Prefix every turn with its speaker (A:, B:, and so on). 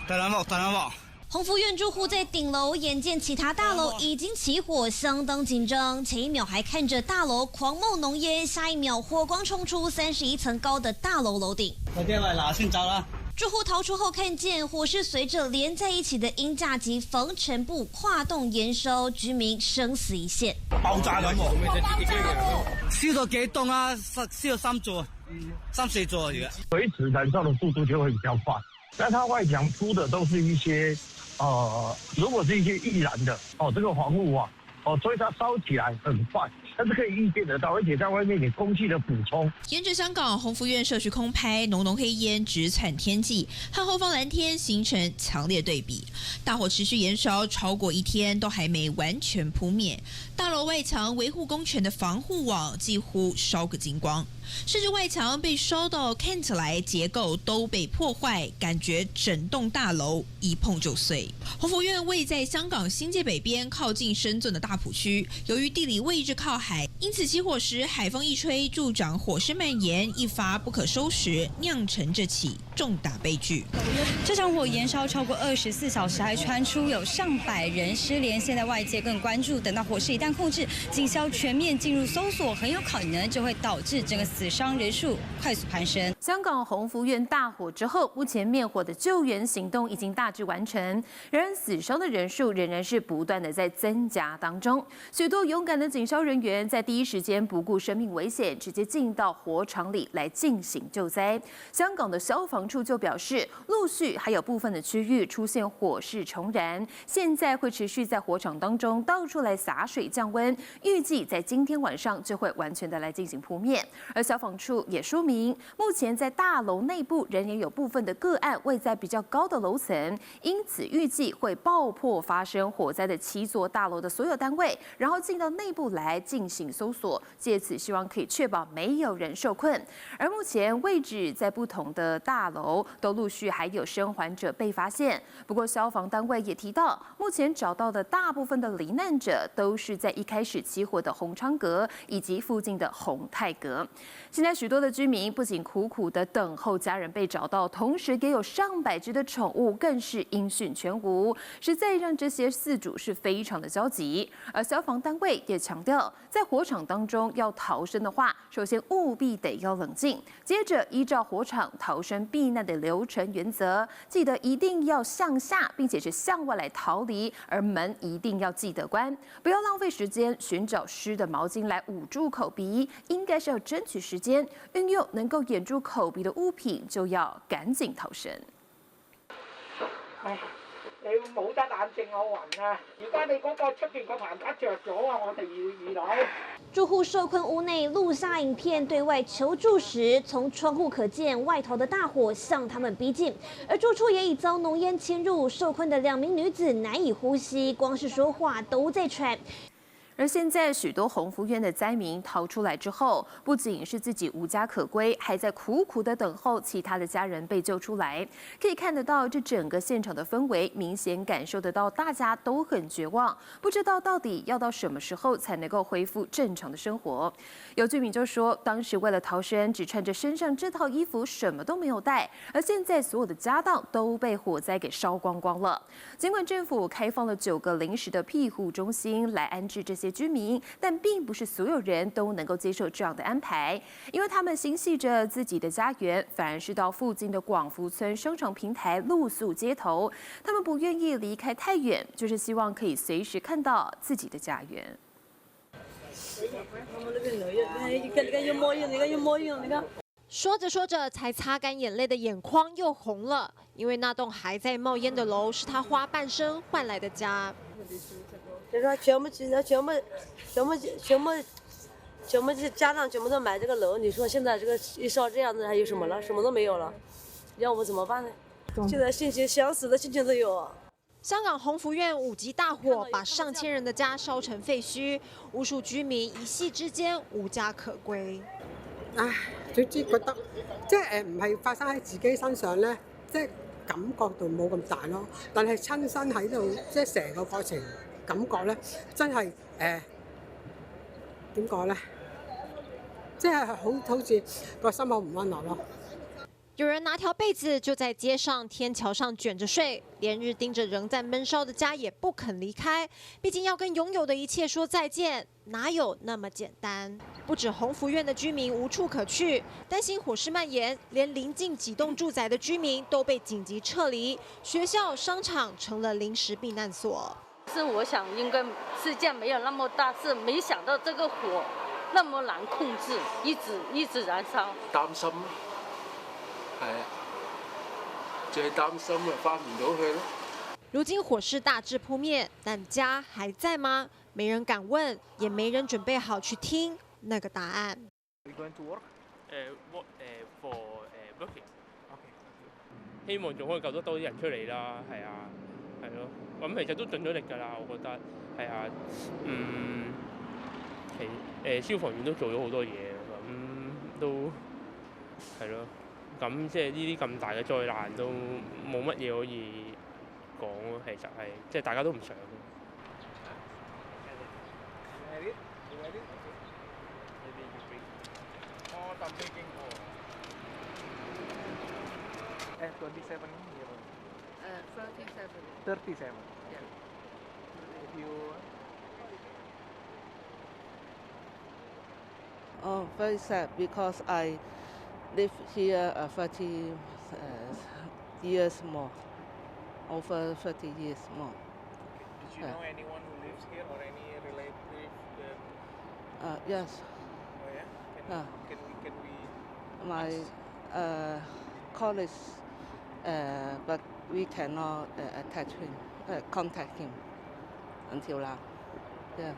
A: 大兩幕。
B: 宏福苑住户在顶楼眼见其他大楼已经起火，相当紧张。前一秒还看着大楼狂冒浓烟，下一秒火光冲出31层高的大楼楼顶。
A: 快啲喂，嗱先走啦！
B: 住户逃出后，看见火势随着连在一起的鹰架及防尘布跨洞燃烧，居民生死一线。
A: 爆炸咁燒到幾棟啊？燒到3座、3、4座而家。
C: 水池燃烧的速度就会比较快，但它外墙铺的都是一些如果是一些易燃的这个防护网所以它烧起来很快。但是可以预见得到，而且在外面给空气的补充。
D: 沿着香港宏福苑社区空拍，浓浓黑烟直窜天际，和后方蓝天形成强烈对比。大火持续延烧超过1天，都还没完全扑灭。大楼外墙维护工程的防护网几乎烧个精光，甚至外墙被烧到看起来结构都被破坏，感觉整栋大楼一碰就碎。宏福苑位在香港新界北边，靠近深圳的大埔区，由于地理位置靠海，因此起火时海风一吹，助长火势蔓延，一发不可收拾，酿成这起重大悲剧。
E: 这场火延烧超过24小时，还传出有上百人失联。现在外界更关注，等到火势一旦控制，警消全面进入搜索，很有可能就会导致整个死伤人数快速攀升。
F: 香港宏福苑大火之后，目前灭火的救援行动已经大致完成，然而死伤的人数仍然是不断的在增加当中。许多勇敢的警消人员在第一时间不顾生命危险，直接进到火场里来进行救灾。香港的消防处就表示，陆续还有部分的区域出现火势重燃，现在会持续在火场当中到处来洒水降温，预计在今天晚上就会完全的来进行扑灭。而消防处也说明，目前在大楼内部仍然有部分的个案位在比较高的楼层，因此预计会爆破发生火灾的7座大楼的所有单位，然后进到内部来进行搜索，借此希望可以确保没有人受困。而目前位置在不同的大楼都陆续还有生还者被发现，不过消防单位也提到，目前找到的大部分的罹难者都是在一开始起火的洪昌阁以及附近的洪泰阁。现在许多的居民不仅苦苦的等候家人被找到，同时也有上百只的宠物更是音讯全无，实在让这些饲主是非常的焦急。而消防单位也强调，在火场当中要逃生的话，首先务必得要冷静，接着依照火场逃生避难的流程原则，记得一定要向下，并且是向外来逃离，而门一定要记得关，不要浪费时间寻找湿的毛巾来捂住口鼻，应该是要争取时间，运用能够掩住口鼻的物品，就要赶紧逃生。
G: 你冇得冷靜我暈啊！而家你嗰個出邊個棚架着咗啊！我哋2樓。
B: 住户受困屋内录下影片对外求助时，从窗户可见外头的大火向他们逼近，而住处也已遭浓烟侵入，受困的2名女子难以呼吸，光是说话都在喘。而现在许多宏福苑的灾民逃出来之后，不仅是自己无家可归，还在苦苦的等候其他的家人被救出来。可以看得到，这整个现场的氛围，明显感受得到大家都很绝望，不知道到底要到什么时候才能够恢复正常的生活。有居民就说，当时为了逃生，只穿着身上这套衣服，什么都没有带，而现在所有的家当都被火灾给烧光光了。尽管政府开放了9个临时的庇护中心来安置这些居民，但并不是所有人都能够接受这样的安排，因为他们心系着自己的家园，反而是到附近的广福村商场平台露宿街头。他们不愿意离开太远，就是希望可以随时看到自己的家园。
H: 说着说着，才擦干眼泪的眼眶又红了，因为那栋还在冒烟的楼是他花半生换来的家。
I: 就说全部家当全部都买这个楼，你说现在这个一烧这样子，还有什么了？什么都没有了，让我们怎么办呢？现在心情想死的心情都有啊。
H: 香港宏福苑5级大火把上千人的家燒成廢墟，無數居民一夕之間無家可歸。
J: 唉，總之覺得即係唔係發生喺自己身上咧，即係感覺度冇咁大咯。但係親身喺度，即係成個過程感覺咧，真係點講咧？即係好似個心好唔安樂咯。
H: 有人拿条被子就在街上天桥上卷着睡，连日盯着仍在闷烧的家也不肯离开。毕竟要跟拥有的一切说再见，哪有那么简单？不止洪福苑的居民无处可去，担心火势蔓延，连邻近几栋住宅的居民都被紧急撤离，学校、商场成了临时避難所。
K: 是我想应该事件没有那么大，是没想到这个火那么难控制，一直燃烧。
L: 擔心。係啊，最擔心咪翻唔到去咯。
H: 如今火勢大致撲滅，但家還在嗎？沒人敢問，也沒人準備好去聽那個答案。
M: 希望仲可以救得多啲人出嚟啦，係啊，係咯。咁其實都盡咗力㗎啦，我覺得係啊，消防員都做咗好多嘢，咁都係咯。咁即係呢啲咁大嘅災難都冇乜嘢可以講咯，其實係即係大家都唔想。
N: Oh, very sad because I live here 30 years more, over 30 years more.
O: Did you know anyone who lives here or any relative?
N: Yes.
O: Oh yeah. Can we?
N: My colleagues, but we cannot contact him until now. Yeah.